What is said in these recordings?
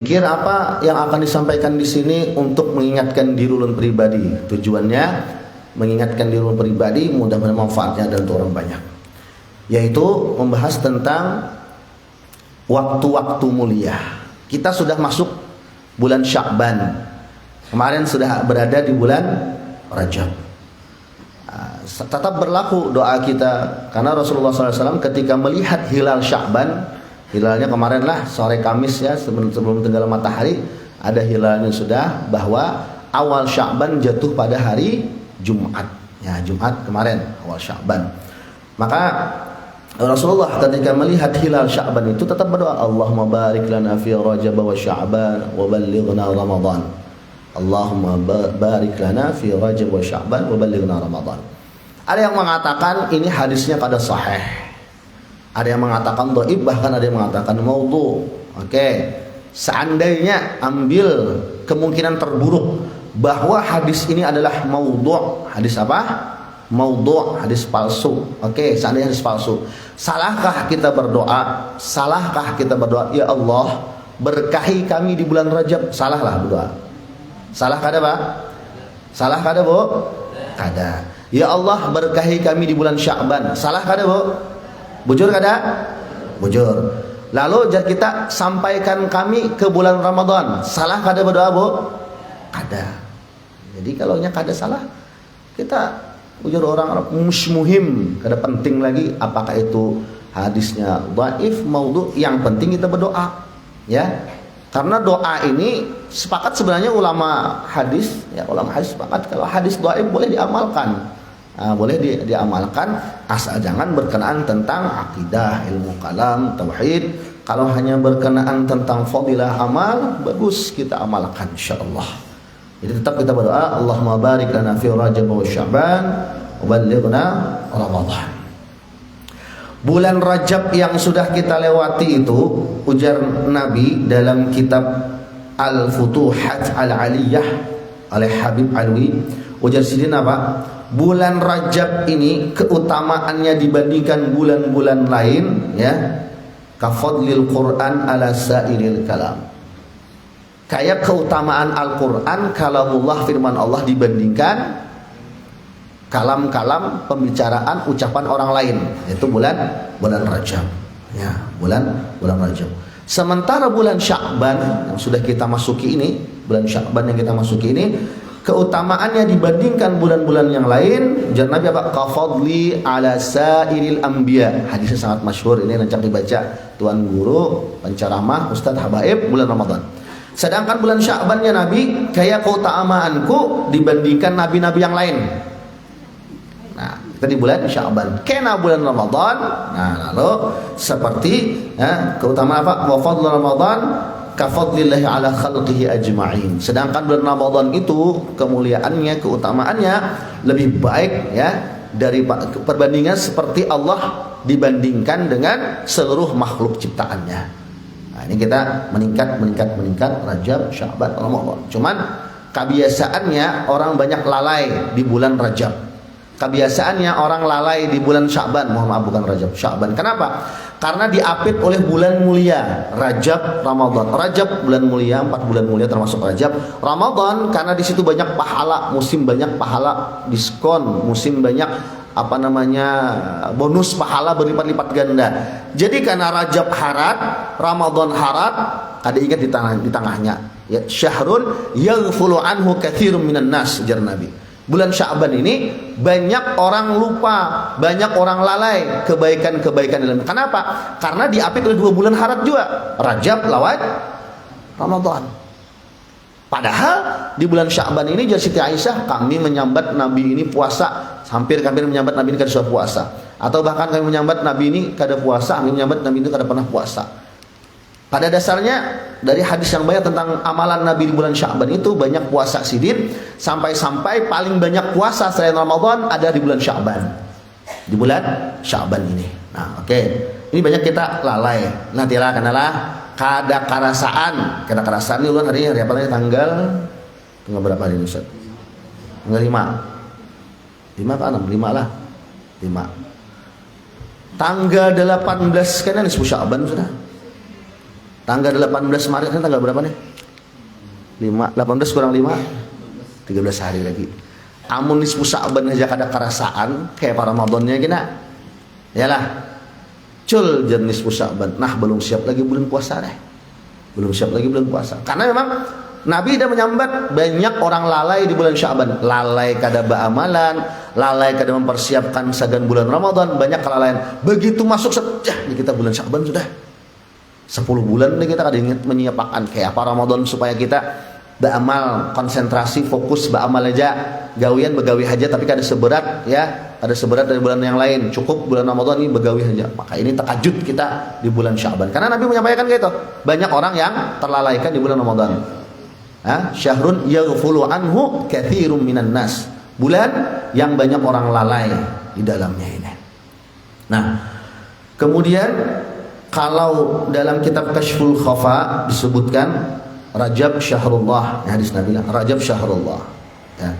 Kira apa yang akan disampaikan di sini untuk mengingatkan diri ulun pribadi. Tujuannya mengingatkan diri ulun pribadi, mudah-mudahan manfaatnya ada untuk orang banyak. Yaitu membahas tentang waktu-waktu mulia. Kita sudah masuk bulan Sya'ban. Kemarin sudah berada di bulan Rajab. Tetap berlaku doa kita karena Rasulullah SAW ketika melihat hilal Sya'ban, hilalnya kemarin lah sore Kamis ya, sebelum tenggelam matahari ada hilalnya sudah, bahwa awal Sya'ban jatuh pada hari Jumat. Ya, Jumat kemarin awal Sya'ban. Maka Rasulullah ketika melihat hilal Sya'ban itu tetap berdoa, Allahumma barik lana fi Rajab wa Sya'ban wa ballighna Ramadan. Allahumma barik lana fi Rajab wa Sya'ban wa ballighna Ramadan. Ada yang mengatakan ini hadisnya kada sahih. Ada yang mengatakan dhaif, bahkan ada yang mengatakan maudhu. Oke. Seandainya ambil kemungkinan terburuk bahwa hadis ini adalah maudhu. Hadis apa? Maudhu, hadis palsu. Oke, seandainya hadis palsu. Salahkah kita berdoa? Salahkah kita berdoa, ya Allah, berkahi kami di bulan Rajab? Salahlah berdoa. Salah kada, Pak? Salah kada, Bu? Kada. Ya Allah, berkahi kami di bulan Sya'ban. Salah kada, Bu? Bujur kada? Bujur. Lalu kita sampaikan kami ke bulan Ramadan. Salah kada berdoa, Bu? Kada. Jadi kalau kada salah, kita bujur orang muhim, kada penting lagi apakah itu hadisnya dhaif, maudhu, yang penting kita berdoa. Ya. Karena doa ini sepakat sebenarnya ulama hadis, ya ulama hadis sepakat kalau hadis dhaif boleh diamalkan. Boleh diamalkan asal jangan berkenaan tentang akidah, ilmu kalam, tauhid. Kalau hanya berkenaan tentang fadilah amal, bagus kita amalkan insyaallah. Jadi tetap kita berdoa, Allahumma barik lana fi Rajab wa Sya'ban wa ballighna Ramadan. Bulan Rajab yang sudah kita lewati itu, ujar Nabi dalam kitab Al-Futuhat Al-Aliyah oleh Habib Alwi, ujar sidina apa? Bulan Rajab ini keutamaannya dibandingkan bulan-bulan lain, ya, kafadlil Quran ala sairil kalam. Kayak keutamaan Al-Quran, kalamullah, firman Allah, dibandingkan kalam-kalam pembicaraan ucapan orang lain. Itu bulan Rajab. Ya, bulan Rajab. Sementara bulan Sya'ban yang sudah kita masuki ini, bulan Sya'ban yang kita masuki ini, keutamaannya dibandingkan bulan-bulan yang lain, jar Nabi apa? Kafadli ala sairil anbiya. Hadisnya sangat masyhur, ini rancang dibaca tuan guru, penceramah, Ustaz Habaib bulan Ramadan. Sedangkan bulan Sya'bannya Nabi, kayak keutamaanku dibandingkan nabi-nabi yang lain. Nah, kita di bulan Sya'ban, kena bulan Ramadan. Nah, lalu seperti keutamaan apa? Wa fadlu Ramadan kafadlillahi ala khalqihi ajma'in. Sedangkan bulan Ramadan itu kemuliaannya, keutamaannya lebih baik, ya, dari perbandingan seperti Allah dibandingkan dengan seluruh makhluk ciptaannya. Nah, ini kita meningkat Rajab, Sya'ban, Ramadan. Cuman kebiasaannya orang banyak lalai di bulan Rajab. Kebiasaannya orang lalai di bulan Sya'ban, mohon maaf bukan Rajab, Sya'ban. Kenapa? Karena diapit oleh bulan mulia, Rajab, Ramadan. Rajab bulan mulia, 4 bulan mulia termasuk Rajab. Ramadan karena di situ banyak pahala, musim banyak pahala diskon, musim banyak bonus pahala berlipat-lipat ganda. Jadi karena Rajab harat, Ramadan harat, ada ingat di tengahnya, ya, syahrun yaghfulu anhu katsirun minan nas, jar Nabi. Bulan Sya'ban ini banyak orang lupa, banyak orang lalai kebaikan-kebaikan dalam. Kenapa? Karena diapit oleh 2 bulan harat juga, Rajab lawan Ramadan. Padahal di bulan Sya'ban ini, jar Siti Aisyah, kami menyambat Nabi ini puasa, hampir kami menyambat Nabi ini kada sudah puasa, atau bahkan kami menyambat Nabi ini kada puasa, kami menyambat Nabi itu kada pernah puasa. Pada dasarnya dari hadis yang banyak tentang amalan Nabi di bulan Sya'ban itu banyak puasa sidin, sampai-sampai paling banyak puasa selain Ramadan ada di bulan Sya'ban. Di bulan Sya'ban ini. Nah, oke. Ini banyak kita lalai. Nah, tira kanalah kada karasaan. Kada karasaan ini ulang hari apa lagi tanggal berapa hari ini, Ustaz? Tanggal 5. 5 ke 6? 5 lah. 5. Tanggal 18 kan ini Sya'ban sudah. Tanggal 18 Maret ini tanggal berapa nih? 18 kurang 5 13 hari lagi. Amun nisfu Sya'ban aja kada kerasaan kayak para Ramadannya gina. Yalah. Cul jan nisfu Sya'ban. Nah, belum siap lagi bulan puasa deh. Belum siap lagi bulan puasa. Karena memang Nabi dah menyambat banyak orang lalai di bulan Sya'ban. Lalai kada beramalan, lalai kada mempersiapkan sagan bulan Ramadan, banyak kelalaian. Begitu masuk kita bulan Sya'ban sudah 10 bulan nih kita kada ingat menyiapkan kayak apa Ramadan supaya kita beramal, konsentrasi, fokus beramal aja. Gawian begawi aja tapi kada seberat ya, ada seberat dari bulan yang lain. Cukup bulan Ramadan ini begawi aja. Maka ini terkajut kita di bulan Sya'ban. Karena Nabi menyampaikan gitu. Banyak orang yang terlalaikan di bulan Ramadan. Syahrun yaghfulu anhu katsirun minan nas. Bulan yang banyak orang lalai di dalamnya ini. Nah, kemudian kalau dalam kitab Kashful Khafa disebutkan Rajab syahrullah, hadis Nabi bilang Rajab syahrullah. Ya.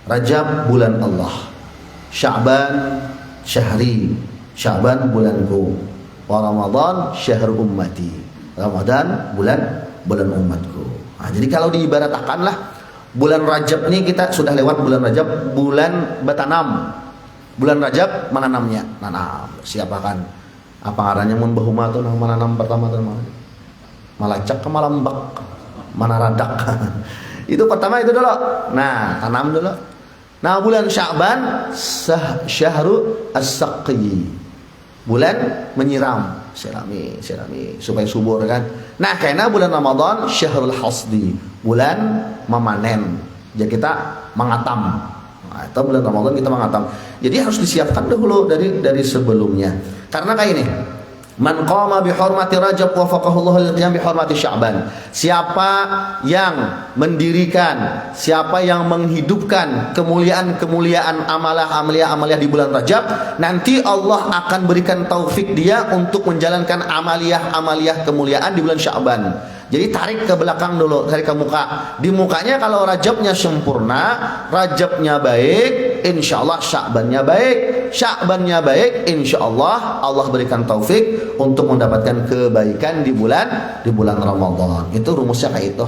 Rajab bulan Allah. Sya'ban syahri. Sya'ban bulanku. Wa Ramadan syahr ummati. Ramadan bulan umatku. Nah, jadi kalau diibaratkan lah bulan Rajab ini kita sudah lewat bulan Rajab, bulan bertanam. Bulan Rajab menanamnya, nanam. Siapakan? Apa arahnya mun bahuma tuh menanam pertama tuh malacak ke malambak, mana radak. Itu pertama itu dulu. Nah, tanam dulu. Nah, bulan Sya'ban syahru as-saqi. Bulan menyiram, sirami supaya subur kan. Nah, karena bulan Ramadan syahrul hasdi, bulan memanen. Jadi kita mengatam. Nah, itu bulan Ramadan kita mengatam. Jadi harus disiapkan dahulu dari sebelumnya. Karena kayak ini, man qama bi hurmati Rajab wa faqahullahu lil qiyam bi hurmati Sya'ban. Siapa yang mendirikan, siapa yang menghidupkan kemuliaan-kemuliaan amalia di bulan Rajab, nanti Allah akan berikan taufik dia untuk menjalankan amalia kemuliaan di bulan Sya'ban. Jadi tarik ke belakang dulu, tarik ke muka. Di mukanya kalau Rajabnya sempurna, Rajabnya baik, insya Allah Sya'bannya baik. Sya'bannya baik, insya Allah Allah berikan taufik untuk mendapatkan kebaikan di bulan Ramadan. Itu rumusnya kayak itu.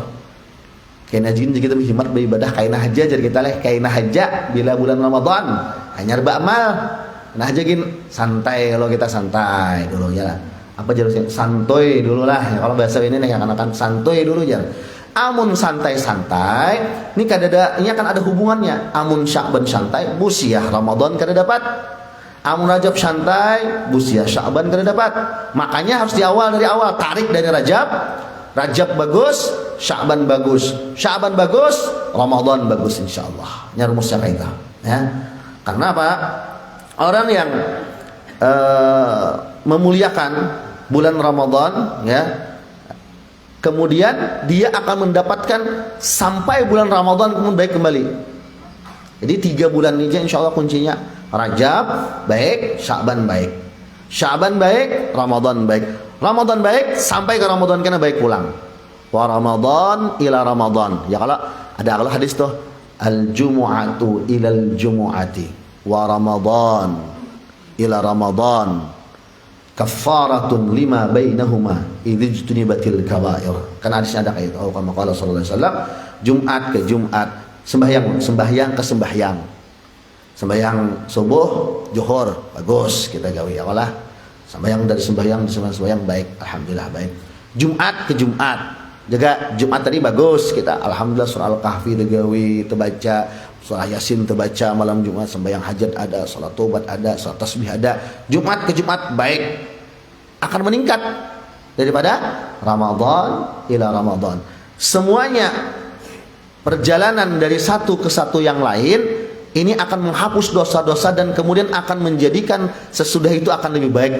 Kaina jin kita berkhidmat beribadah kaina haja jadi kita leh kaina haja bila bulan Ramadan hanya beramal. Nah haja gin santai, kalau kita santai dulu ya. Apa jalurnya santuy dulu lah ya, kalau bahasa ini nih akan santuy dulu ya. Amun santai-santai ini ini akan ada hubungannya. Amun Sya'ban santai busiah Ramadan kada dapat. Amun Rajab santai busiah Sya'ban kada dapat. Makanya harus dari awal tarik dari Rajab bagus, Sya'ban bagus, Sya'ban bagus, Ramadan bagus insyaallah. Ini rumusnya kayak itu ya. Karena apa? Orang yang memuliakan bulan Ramadan ya, kemudian dia akan mendapatkan sampai bulan Ramadan kemudian baik kembali. Jadi 3 bulan ini insya Allah kuncinya. Rajab baik, Sya'ban baik, Sya'ban baik, Ramadan baik, Ramadan baik sampai ke Ramadan kena baik pulang. Wa Ramadan ila Ramadan. Ya kalau hadis tuh al jumu'atu ilal jumu'ati wa Ramadan ila Ramadan kafaratun lima bainahuma idztunibatil kabair. Kan hadisnya ada kayak itu. Kama qala sallallahu alaihi wasallam, Jumat ke Jumat, sembahyang ke sembahyang. Sembahyang subuh, zuhur, bagus kita gawe ya Allah. Sembahyang dari sembahyang baik, alhamdulillah baik. Jumat ke Jumat, jaga Jumat tadi bagus kita, alhamdulillah surah Al-Kahfi digawe terbaca, surah Yasin terbaca malam Jumat, sembahyang hajat ada, salat tobat ada, salat tasbih ada. Jumat ke Jumat baik, akan meningkat daripada Ramadan ila Ramadan. Semuanya perjalanan dari satu ke satu yang lain ini akan menghapus dosa-dosa dan kemudian akan menjadikan sesudah itu akan lebih baik.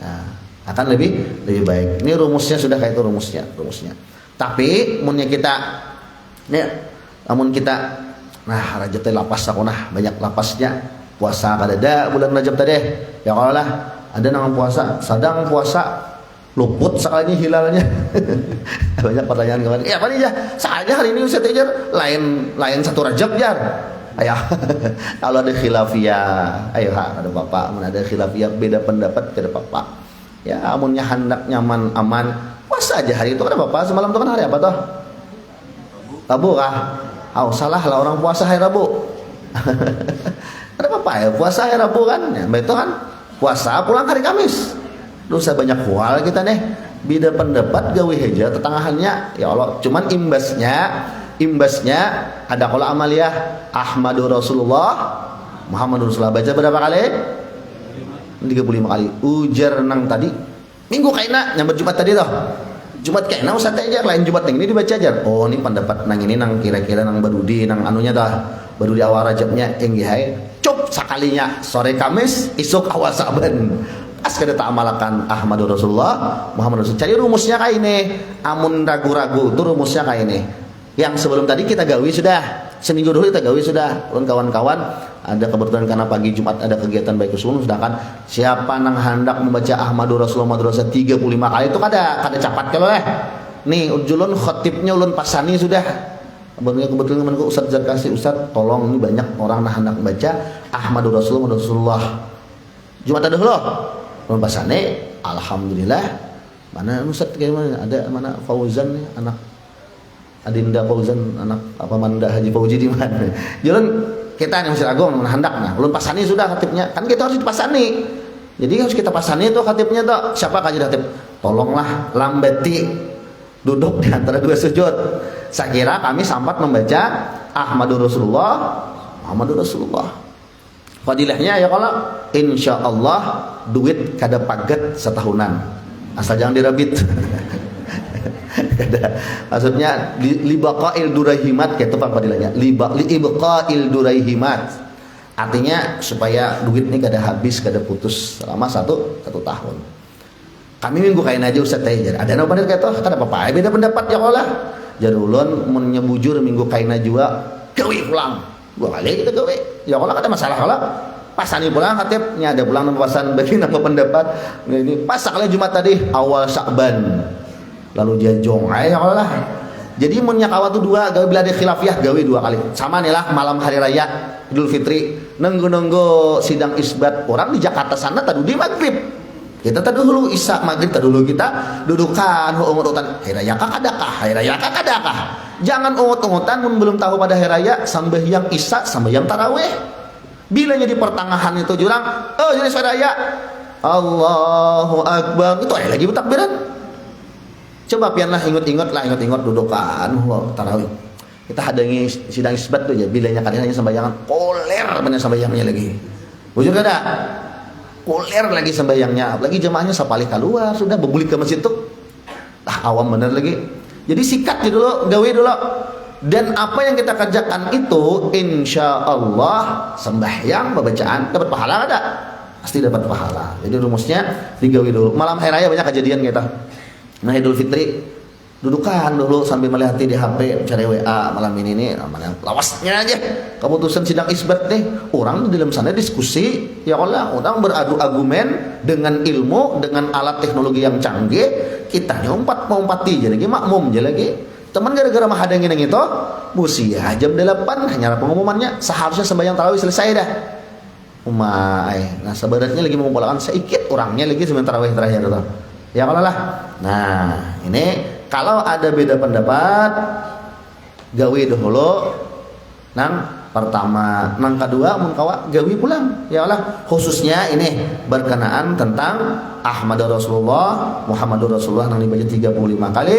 Nah, akan lebih baik. Ini rumusnya sudah kayak itu rumusnya. Tapi munnya kita nah Rajab teh lapas aku nah banyak lapasnya. Puasa kada bulan Rajab tadi. Ya kalau lah ada nang puasa, sadang puasa luput sekalinya hilalnya. Banyak pertanyaan kemarin. Ya apa nih ya? Saatnya hari ini Ustaz Ejar lain satu Rajab jar. Ayo. Kalau ada khilafiyah, ayo ada Bapak, ada khilafiyah beda pendapat kada apa-apa. Ya amunnya hendak nyaman aman Puasa aja hari itu kan apa-apa. Semalam itu kan hari apa toh? Rabu kah? Oh, salah lah, orang puasa hari Rabu. Ada apa ya? Puasa hari Rabu kan? Ya, itu kan puasa pulang hari Kamis. Dosa banyak kual kita nih. Beda pendapat gawe heja tetangahannya. Ya Allah, cuman imbasnya ada kalau amaliyah Ahmadur Rasulullah Muhammadur Rasulullah baca berapa kali? 35 kali. Ujar nang tadi minggu kaina nyamber Jumat tadi toh. Jumat kaina usah aja lain Jumat ini dibaca aja. Oh, ini pendapat nang ini nang kira-kira nang badudi nang anunya dah. Badudi awal Rajabnya enggi hai. Cop sakalinya sore Kamis, isuk awal Saban. Pas kada tak amalakan Ahmadur Rasulullah Muhammad Rasul. Cari rumusnya kayak ini. Amun ragu-ragu itu rumusnya kayak ini. Yang sebelum tadi kita gawi sudah. Seminggu dulu kita gawi sudah. Kawan-kawan ada kebetulan karena pagi Jumat ada kegiatan baik usul, sedangkan siapa nang hendak membaca Ahmadur Rasulullah 35 kali itu kada capat kalau nih ulun khatibnya ulun pasani sudah. Kebetulan temanku Ustaz Zarkasi, Ustaz tolong ini banyak orang nah hendak membaca Ahmadur Rasulullah Jumat ada dulu ulun pasani. Alhamdulillah, mana Ustaz kayak mana ada mana Fauzan nih anak Adinda Fauzan anak apa Manda Haji Fauzi di mana jalan kita yang Masjid Agung hendak nah ulun pasani sudah khatibnya kan kita harus dipasani, jadi harus kita pasani tuh khatibnya tuh siapa kaji khatib tolonglah lambeti duduk di antara dua sujud. Saya kira kami sempat membaca Ahmadur Rasulullah Muhammadur Rasulullah. Fadilahnya ya kalau insya Allah duit kada paget setahunan asal jangan dirabit. Maksudnya libaqail duraihimat gitu Pak fadilahnya. Libaqail duraihimat. Artinya supaya duit ini kada habis, kada putus selama satu tahun. Kami minggu kain aja Ustaz teh. Ada no bener kata kada apa-apa. Beda pendapat ya Allah. Jar ulun mun nyebujur minggu kain juga gawe pulang. Gua kali kita gawe. Ya Allah kada masalah kalau pasani pulang khatibnya ada pulang pasan bagi nama pendapat. Ini pas sekali Jumat tadi awal Sya'ban. Lalu dia jongai ya Allah. Jadi mun nyakawa tu dua gawe bila ada khilafiyah gawe dua kali. Sama nih lah malam hari raya Idul Fitri nunggu sidang isbat orang di Jakarta sana tadi di maghrib. Kita tadi dulu isya maghrib tadi dulu kita dudukan ungut-ungutan hari raya kakadakah. Jangan ungut-ungutan mun belum tahu pada hari raya sambahyang isya sambahyang tarawih. Bilanya di pertengahan itu jurang, oh jadi hari raya Allahu Akbar itu lagi bertakbiran. Coba pianlah ingat-ingat dudukan tarawih. Kita hadangi sidang isbat tuh ya bilanya kadang hanya sembayangan koler bener sembayangnya lagi. Bujur kada? Koler lagi sembayangnya, apalagi jemaahnya sapalih keluar sudah bebulik ke masjid tuh. Awam bener lagi. Jadi sikat dulu, gawe dulu. Dan apa yang kita kerjakan itu insya Allah sembahyang pembacaan dapat pahala ada? Pasti dapat pahala. Jadi rumusnya digawe dulu. Malam hari raya banyak kejadian kita. Nah Idul Fitri dudukan dulu sambil melihati di HP cari WA malam ini nih yang lawasnya aja keputusan sidang isbat nih orang di dalam sana diskusi ya Allah orang beradu argumen dengan ilmu dengan alat teknologi yang canggih kita nyompat aja lagi makmum aja lagi teman gara-gara mahadangin yang itu musia jam 8 hanya pengumumannya seharusnya sembahyang tarawih selesai dah nah sebenarnya lagi mengumpulkan sedikit orangnya lagi sembahyang tarawih terakhir tuh. Ya kalau lah. Nah, ini kalau ada beda pendapat gawe dahulu nang pertama, nang kedua mun kawa gawe pulang. Ya Allah, khususnya ini berkenaan tentang Ahmadur Rasulullah Muhammadur Rasulullah nang dibaca 35 kali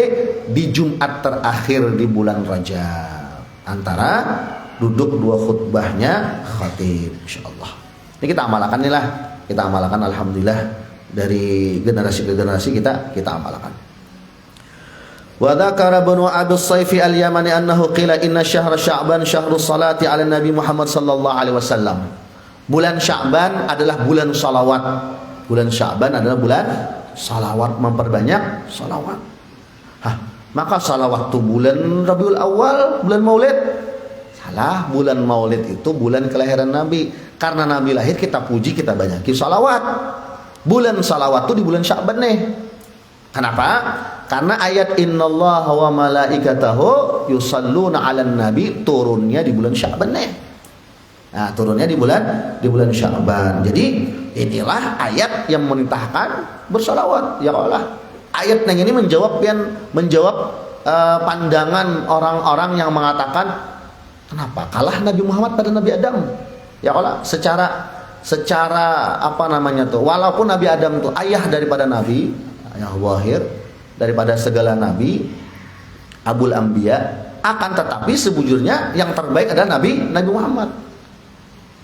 di Jumat terakhir di bulan Rajab. Antara duduk dua khutbahnya khatib insyaallah. Ini kita amalkan nih lah. Kita amalkan alhamdulillah. Dari generasi ke generasi kita amalkan. Wa dzakara Ibnu Abi Sayfi al-Yamani annahu qila inna syahra Sya'ban syahrus salati 'ala Nabi Muhammad sallallahu alaihi wasallam. Bulan Sya'ban adalah bulan salawat. Bulan Sya'ban adalah bulan salawat, memperbanyak salawat. Maka salawat itu bulan Rabiul Awal, bulan Maulid. Salah, bulan Maulid itu bulan kelahiran Nabi. Karena Nabi lahir kita puji, kita banyaki salawat. Bulan salawat itu di bulan Sya'ban nih. Kenapa? Karena ayat innallaha wa malaikatahu yusalluna 'alan nabi turunnya di bulan Sya'ban nih. Nah, turunnya di bulan Sya'ban. Jadi inilah ayat yang memerintahkan bersalawat. Ya Allah, Ayat yang ini menjawab pandangan orang-orang yang mengatakan kenapa kalah Nabi Muhammad pada Nabi Adam? Ya kalau secara apa namanya tuh, walaupun Nabi Adam tuh ayah daripada Nabi, ayah wahir daripada segala Nabi, Abul Anbiya, akan tetapi sebujurnya yang terbaik adalah Nabi Muhammad.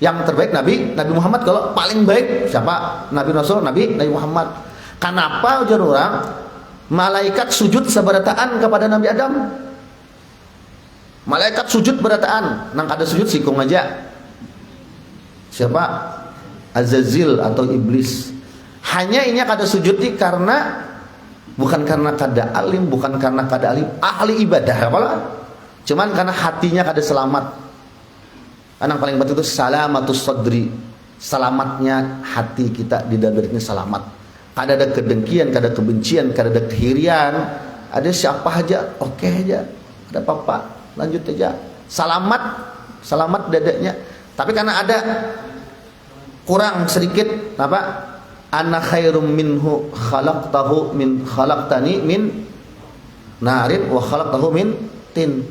Yang terbaik Nabi Muhammad. Kalau paling baik siapa? Nabi Rasul Nabi Muhammad. Kenapa ujar orang malaikat sujud seberataan kepada Nabi Adam? Malaikat sujud berataan, nang kada sujud sikung aja. Siapa? Azazil atau iblis. Hanya ini kada sujud karena bukan karena kada alim, bukan karena kada alim, ahli ibadah apalah. Cuman karena hatinya kada selamat. Karena paling penting itu salamatus sadri. Selamatnya hati kita di dalam ini selamat. Kada ada kedengkian, kada ada kebencian, kada ada kehirian. Ada siapa aja, oke aja. Ada apa-apa, lanjut aja. Selamat dadanya. Tapi karena ada kurang sedikit apa? Ana khairum minhu khalaqtani min narin wa khalaqtahu min tin.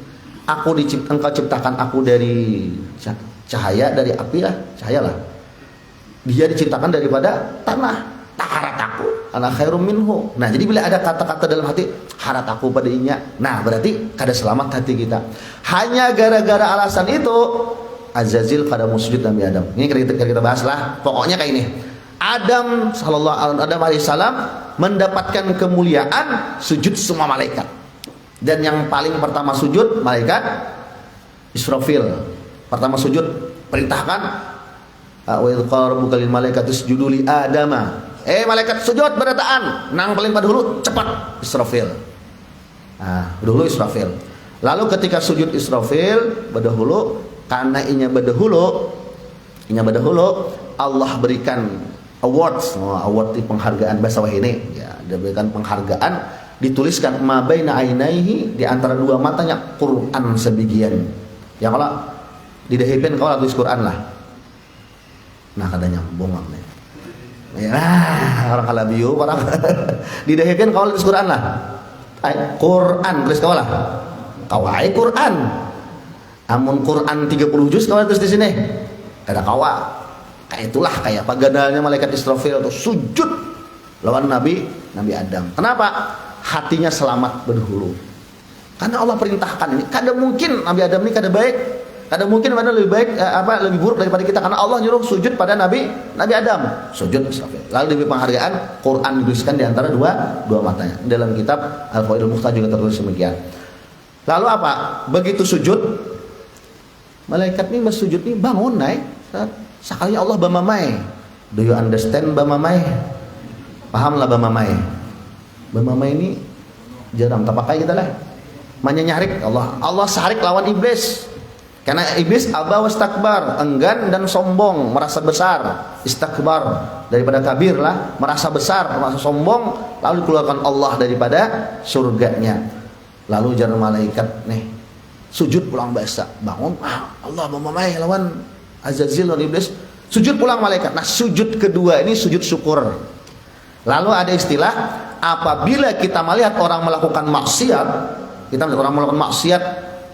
Engkau ciptakan aku dari cahaya, dari api lah, cahaya lah. Dia diciptakan daripada tanah. Harataku ana khairum minhu. Nah, jadi bila ada kata-kata dalam hati harataku pada inya, nah berarti kada selamat hati kita. Hanya gara-gara alasan itu Azazil kada mau sujud Nabi Adam. Ini kita bahas lah. Pokoknya kayak ini. Adam alaihi salam mendapatkan kemuliaan sujud semua malaikat. Dan yang paling pertama sujud malaikat Israfil. Pertama sujud perintahkan wa idz qala rabbuka lil malaikati isjudu li adama. Malaikat sujud berataan. Nang paling pada dulu cepat Israfil. Nah, dulu Israfil. Lalu ketika sujud Israfil berdahulu, karena inya berdahulu Allah berikan award di penghargaan bahasa ini. Ya, dia berikan penghargaan, dituliskan ma baina ainaihi, di antara dua matanya Quran sebagian. Ya kalau didahipin kau tulis Quran lah. Nah katanya bongong nih. Ya, orang kalabiu orang didahirkan kau tulis Quran lah. Quran tulis kau lah. Kawai Quran. Amun Quran 30 juz kau tulis di sini. Kada kawa. Kayak itulah kayak pagadalnya malaikat Israfil itu sujud lawan Nabi Adam. Kenapa? Hatinya selamat berdahulu. Karena Allah perintahkan ini. Kada mungkin Nabi Adam ini kada baik. Kada mungkin mana lebih baik lebih buruk daripada kita, karena Allah nyuruh sujud pada Nabi Adam. Sujud Israfil. Lalu diberi penghargaan, Quran dituliskan di antara dua matanya. Dalam kitab Al-Fawaidul Mukhtar juga tertulis demikian. Lalu apa? Begitu sujud, malaikat ini bersujud ini bangun naik. Sekali Allah bamamai. Do you understand bamamai? Pahamlah bamamai. Bamamai ini jarang terpakai kita lah. Manya nyarik Allah sarik lawan iblis. Karena iblis aba wastakbar, enggan dan sombong, merasa besar. Istakbar daripada kabir lah, merasa besar, merasa sombong, lalu dikeluarkan Allah daripada surganya. Lalu jalan malaikat nih sujud pulang bahasa, bangun Allah memamai lawan Azazil dan iblis, sujud pulang malaikat. Nah, sujud kedua ini sujud syukur. Lalu ada istilah, apabila kita melihat orang melakukan maksiat,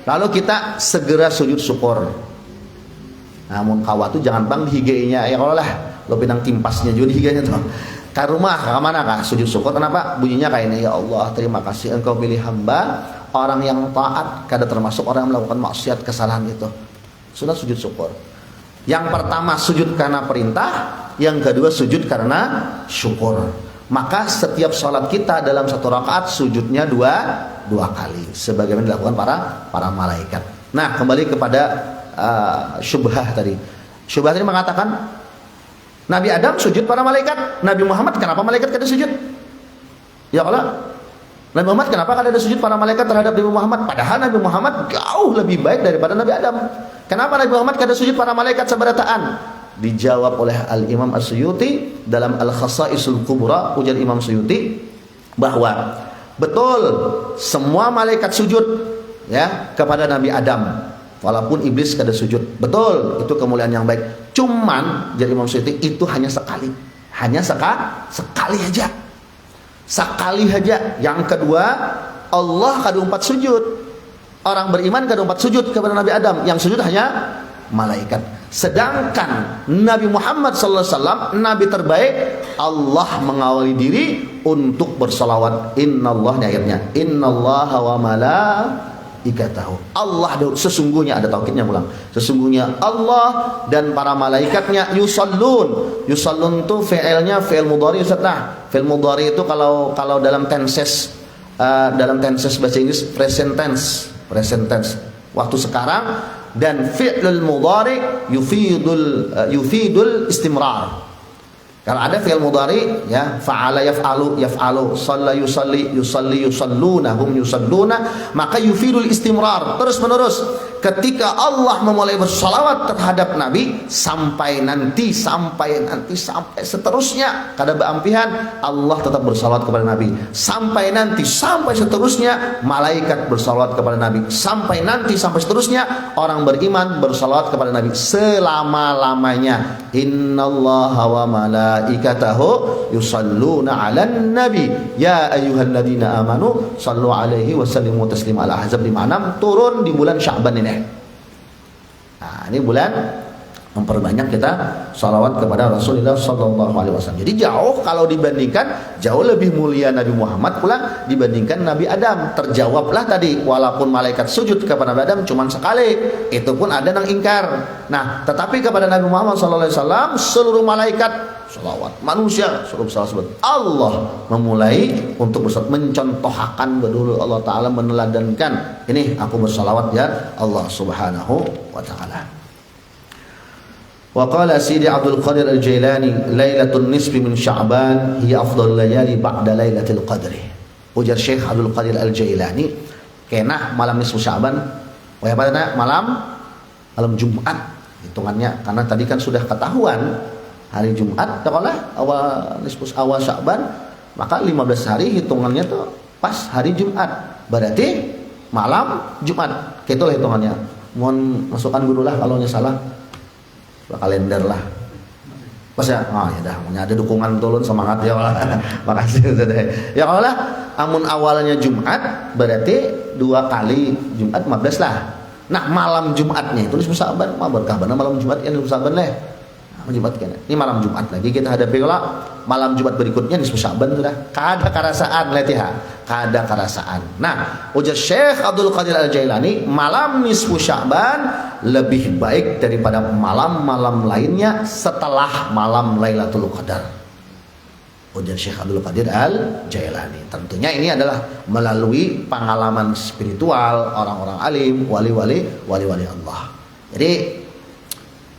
lalu kita segera sujud syukur. Namun kawat itu jangan bang di higainya, ya kalau lah lo pinang timpasnya juga di higainya tuh. Ke rumah, ke mana kah sujud syukur? Kenapa? Bunyinya kayak ini, ya Allah terima kasih engkau pilih hamba orang yang taat, kada termasuk orang yang melakukan maksiat kesalahan itu. Sudah sujud syukur. Yang pertama sujud karena perintah, yang kedua sujud karena syukur. Maka setiap sholat kita dalam satu rakaat sujudnya dua kali, sebagaimana dilakukan para malaikat. Nah, kembali kepada syubhah tadi. Syubhah tadi mengatakan Nabi Adam sujud para malaikat, Nabi Muhammad kenapa malaikat kada sujud? Ya Allah, Nabi Muhammad kenapa kada ada sujud para malaikat terhadap Nabi Muhammad? Padahal Nabi Muhammad jauh lebih baik daripada Nabi Adam. Kenapa Nabi Muhammad kada sujud para malaikat seberataan? Dijawab oleh Al-Imam As-Suyuti dalam Al-Khasaisul Kubra, ujar Imam Suyuti bahwa betul semua malaikat sujud ya kepada Nabi Adam, walaupun iblis kada sujud. Betul, itu kemuliaan yang baik. Cuman jadi Imam Suyuti itu hanya sekali. Sekali aja. Sekali aja. Yang kedua, Allah kada 4 sujud. Orang beriman kada 4 sujud kepada Nabi Adam. Yang sujud hanya malaikat. Sedangkan Nabi Muhammad SAW, Nabi terbaik, Allah mengawali diri untuk bersalawat. Innallah, ayatnya, Innallaha wa malaikatahu. Allah, sesungguhnya, ada taukidnya pulang. Sesungguhnya Allah dan para malaikatnya yusallun. Yusallun itu fi'ilnya fi'il mudhari. Nah, fi'il mudhari itu kalau dalam tenses bahasa Inggris present tense waktu sekarang, dan fi'lul mudhari yufidul istimrar. Kalau ada fi'il mudhari ya, fa'ala yaf'alu, shalla yusalli, yusalluna, hum yusalluna, maka yufidul istimrar, terus menerus. Ketika Allah memulai bersalawat terhadap Nabi, sampai seterusnya, kada beampihan, Allah tetap bersalawat kepada Nabi. Sampai seterusnya, malaikat bersalawat kepada Nabi. Sampai seterusnya, orang beriman bersalawat kepada Nabi selama-lamanya. Innallaha wa malaikatahu yusalluna 'alan nabi ya ayyuhalladzina amanu sallu 'alaihi wa sallimu taslima. Al-Ahzab 56 turun di bulan Sya'ban ini. Nah, ini bulan memperbanyak kita salawat kepada Rasulullah sallallahu alaihi wasallam. Jadi jauh lebih mulia Nabi Muhammad pula dibandingkan Nabi Adam. Terjawablah tadi, walaupun malaikat sujud kepada Nabi Adam cuma sekali, itu pun ada yang ingkar. Nah, tetapi kepada Nabi Muhammad sallallahu alaihi wasallam seluruh malaikat salawat, manusia suruh salawat. Allah memulai untuk bersalawat, mencontohkan dulu Allah Ta'ala, meneladankan, ini aku bersalawat ya Allah Subhanahu wa Ta'ala. Wa qala Sidi Abdul Qadir Al-Jailani, Lailatul Nisfi min Sya'ban hiya afdal layali ba'da Lailatul Qadri. Ujar Syekh Abdul Qadir Al-Jailani, kenah malam nisfu Sya'ban, malam Jumat hitungannya, karena tadi kan sudah ketahuan hari Jumat, awal Sya'ban, maka 15 hari hitungannya tuh pas hari Jumat, berarti malam Jumat. Itulah hitungannya. Mohon masukan guru lah kalau salah, kalender lah. Pas ya, ya dah, ada dukungan turun semangat ya Allah. Makasih sudah. Ya Allah, amun awalnya Jumat, berarti 2 kali Jumat 15 lah. Nah, malam Jumatnya itu nisfu Sya'ban, berkah benar malam Jumat ya nisfu Sya'ban lah. Jumat kan. Ini malam Jumat lagi kita hadapi pula malam Jumat berikutnya nisfu Sya'ban sudah. Kada karasaan letiha, kada karasaan. Nah, ujar Syekh Abdul Qadir Al-Jailani, malam nisfu Sya'ban lebih baik daripada malam-malam lainnya setelah malam Lailatul Qadar. Ujar Syekh Abdul Qadir Al-Jailani. Tentunya ini adalah melalui pengalaman spiritual orang-orang alim, wali-wali Allah. Jadi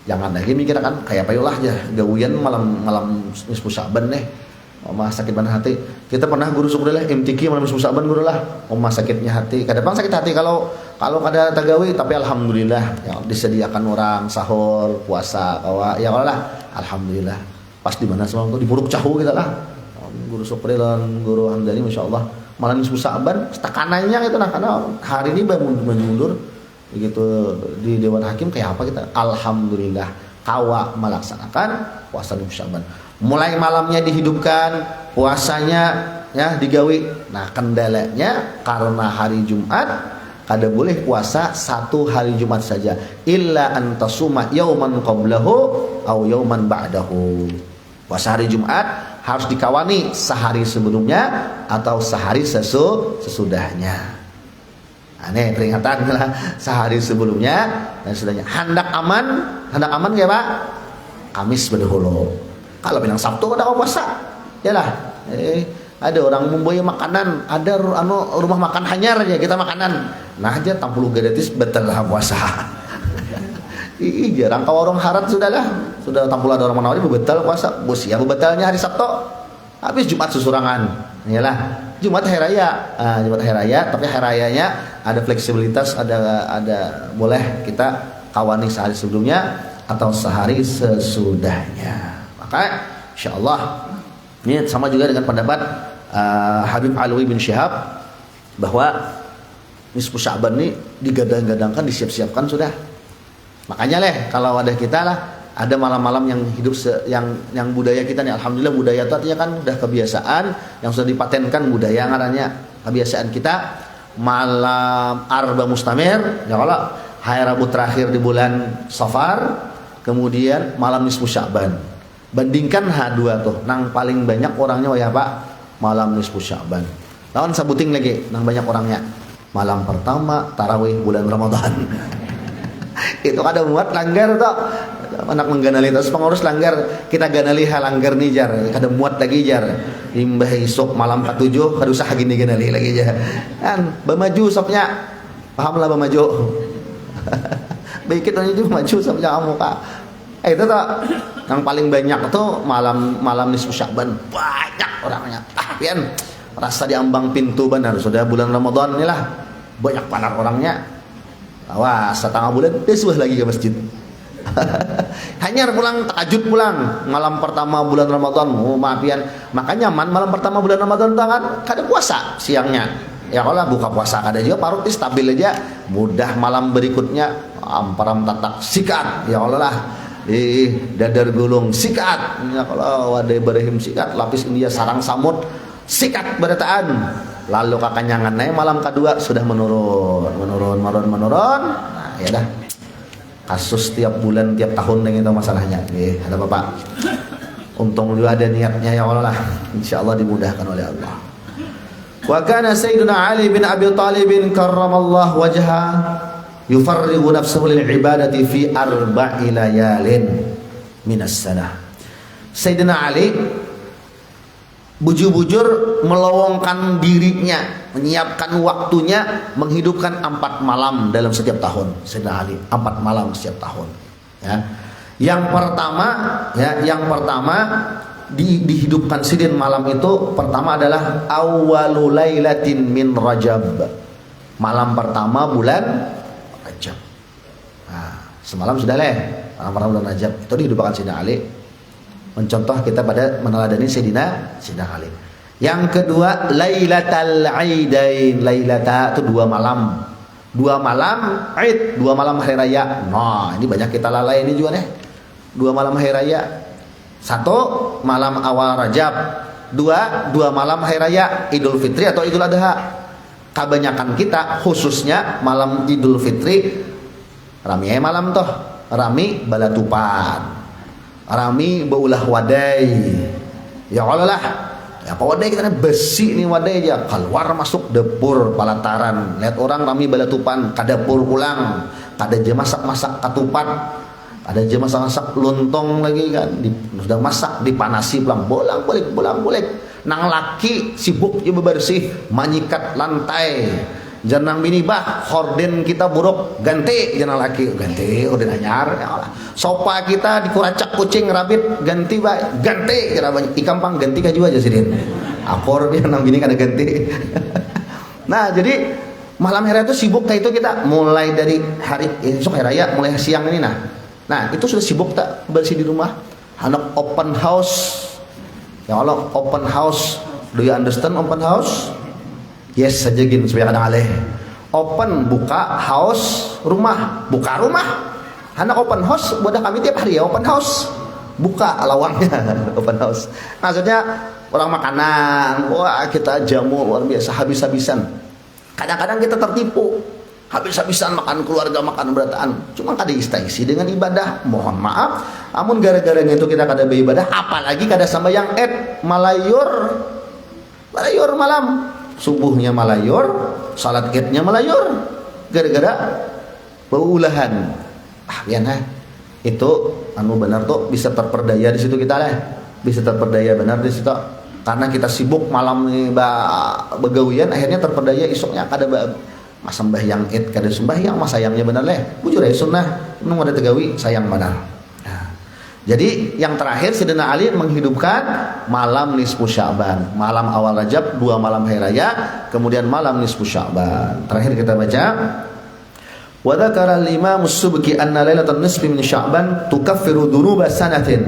jangan lagi mikir kan kayak payulah aja gawian malam nisfu Sya'ban nih, omah sakit mana hati. Kita pernah guru syukur lah MTQ malam nisfu Sya'ban guru lah, omah sakitnya hati. Kadang sakit hati kalau kada tagawi, tapi alhamdulillah ya, disediakan orang sahur puasa kawa ya Allah, alhamdulillah. Pas di mana semalam tuh di Puruk Cahu kita lah, guru syukur dan guru Hamdani masya Allah malam nisfu Sya'ban tekanannya itu, nah karena hari ini mundur begitu di Dewan Hakim kayak apa kita, alhamdulillah kawa melaksanakan puasa nisfu Sya'ban. Mulai malamnya dihidupkan, puasanya ya digawi. Nah, kendalanya karena hari Jumat kada boleh puasa 1 hari Jumat saja, illa antasuma yauman qablahu au yauman ba'dahu. Puasa hari Jumat harus dikawani sehari sebelumnya atau sehari sesudahnya. Aneh peringatan lah sehari sebelumnya dan sesudahnya. Hendak aman ya Pak, Kamis berdahulu. Kalau bilang Sabtu ada puasa, yalah. Ada orang membawa makanan, ada rumah makan hanyar aja kita makanan. Nah aja 60 gratis betul lah puasa. Jarang kau warung harat sudah tampul ada orang menawari betul puasa. Bos ya betalnya hari Sabtu. Habis Jumat susurangan. Iyalah. Jumat hari raya. Jumat hari raya, tapi hari rayanya ada fleksibilitas, ada boleh kita kawani sehari sebelumnya atau sehari sesudahnya. Maka insyaallah ini sama juga dengan pendapat Habib Alwi bin Syihab bahwa nisfu Sya'ban ini digadang-gadangkan, disiap-siapkan sudah. Makanya kalau ada kita lah ada malam-malam yang hidup yang budaya kita nih, alhamdulillah budaya itu artinya kan udah kebiasaan yang sudah dipatenkan budaya ngarannya kebiasaan kita malam Arba Mustamir ya kalau hari Rabu terakhir di bulan Safar, kemudian malam nisfu Sya'ban. Bandingkan H2 tuh, nang paling banyak orangnya ya Pak, malam nisfu Sya'ban. Lawan sabuting lagi, nang banyak orangnya malam pertama tarawih bulan Ramadan. Itu kada muat langgar tuh. Anak mengganali terus pengurus langgar, kita ganali halanggar nih jar, kada muat lagi jar. Imbah isuk malam 47 kada usah gini ganali lagi jar. Kan bemaju sopnya. Pahamlah bemaju. Baik itu maju sopnya kamu Kak. Itu tuh yang paling banyak tuh malam nisfu Sya'ban, banyak orangnya. Pian rasa diambang pintu benar sudah bulan Ramadan inilah banyak panar orangnya. Awas setengah bulan desuh lagi ke masjid. Hanya pulang tahajud pulang malam pertama bulan Ramadan. Oh maafian, makanya malam pertama bulan Ramadan kan kada puasa siangnya. Ya kalau buka puasa kada juga parut stabil aja. Mudah malam berikutnya amparam tatak sikat. Ya Allah lah. Dadar gulung sikat. Ya kalau wadai berahim sikat, lapis India sarang samut sikat berataan. Lalu kakanyangan naik malam kedua sudah menurun. Nah, ya dah. Kasus tiap bulan tiap tahun yang itu masalahnya. Ada Bapak. Untung juga ada niatnya ya Allah lah. Insyaallah dimudahkan oleh Allah. Wa kana Sayyiduna Ali bin Abi Thalib karramallahu wajha yufarrigu nafsahu lil ibadati fi arba'i layalin minas sanah. Sayyidina Ali bujur-bujur melowongkan dirinya, menyiapkan waktunya, menghidupkan 4 malam dalam setiap tahun. Sayyidina Ali 4 malam setiap tahun. Ya. Yang pertama dihidupkan sidin malam itu pertama adalah awwalul lailatin min Rajab. Malam pertama bulan Rajab. Nah, semalam sudah malam pertama bulan Rajab itu dihidupkan Sayyidina Ali. Mencontoh kita pada meneladani Sayyidina Ali. Yang kedua Lailatul Aidain. Lailata itu 2 malam. 2 malam Aid, 2 malam hari raya. Nah, ini banyak kita lalai ini juga nih. 2 malam hari raya. 1 malam awal Rajab. 2 malam hari raya Idul Fitri atau Idul Adha. Kebanyakan kita khususnya malam Idul Fitri rami malam toh, rami balatupan. Rami baulah wadai. Ya Allah lah. Ya apa wadai kita besi nih wadai aja. Keluar masuk dapur palataran. Lihat orang rami balatupan ke dapur pulang. Kada aja masak-masak katupat. Ada aja masak-masak lontong lagi kan. Sudah masak dipanasi pulang. Bolang-balik. Nang laki sibuk je bebersih, manyikat lantai. Janang bini bah horden kita buruk ganti janang laki ganti horden anyar ya Allah. Sopa kita dikuracak kucing rabit ganti bah ganti kira banyak ikan pang ganti kaju aja sidin akor janang bini kada ganti. Nah jadi malam hari itu sibuk kayak itu kita mulai dari hari esok hari raya mulai siang ini nah itu sudah sibuk tak bersih di rumah anak open house ya Allah open house. Do you understand open house? Yes saja gini supaya kadang aleh. Open buka house rumah, buka rumah. Anak open house buat kami tiap hari ya open house. Buka lawangnya open house. Maksudnya orang makanan, wah kita jamu luar biasa habis-habisan. Kadang-kadang kita tertipu. Habis-habisan makan keluarga makan berataan. Cuma kada isi dengan ibadah. Mohon maaf, amun gara-gara itu kita kada beribadah, apalagi kada sambayang malayur malam. Subuhnya malayur, salat idnya malayur, gara-gara beulahan. Itu anu benar tuh bisa terperdaya di situ kita bisa terperdaya benar di situ. Karena kita sibuk malam nih begawian, akhirnya terperdaya isoknya kada masa sembahyang id kada sembahyang mas sayangnya benar bujur sunnah nung ada tegawi sayang benar. Jadi yang terakhir Sayyidina Ali menghidupkan malam nisfu Sya'ban, malam awal Rajab, 2 malam hari raya, kemudian malam nisfu Sya'ban. Terakhir kita baca wa dzakara al-Imam as-Subki anna lailatul nisfi min Sya'ban tukaffiru dhunuba sanatin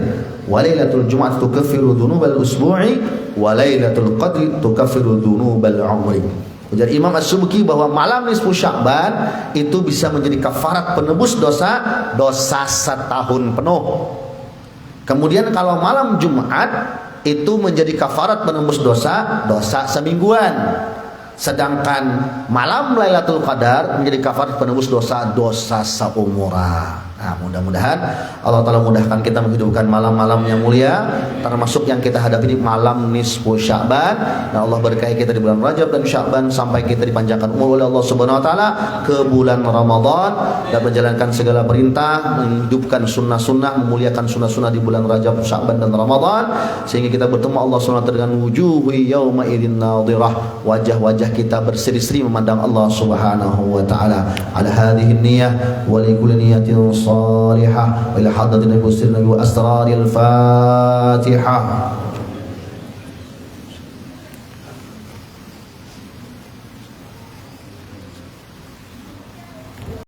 wa lailatul jum'ah tukaffiru dhunubal usbu'i wa lailatul qadri tukaffiru dhunubal umri. Ujar Imam As-Subki bahwa malam nisfu Sya'ban itu bisa menjadi kafarat penebus dosa setahun penuh. Kemudian kalau malam Jumat itu menjadi kafarat penebus dosa semingguan. Sedangkan malam Lailatul Qadar menjadi kafarat penebus dosa seumuran. Nah, mudah-mudahan Allah Ta'ala mudahkan kita menghidupkan malam-malam yang mulia, termasuk yang kita hadapi di malam nisfu Sya'ban. Dan Allah berkahi kita di bulan Rajab dan Sya'ban sampai kita dipanjangkan umur oleh Allah Subhanahu Wa Ta'ala ke bulan Ramadan dan menjalankan segala perintah, menghidupkan sunnah-sunnah, memuliakan sunnah-sunnah di bulan Rajab, Sya'ban dan Ramadan, sehingga kita bertemu Allah Subhanahu Wa Ta'ala dengan wujuhi yauma idzin nadhirah, wajah-wajah kita berseri-seri memandang Allah Subhanahu Wa Ta'ala. Ala hadhihi niyyah wa li kulli niyyatin salihah wa ila hadratin nabi wa asraril fatihah.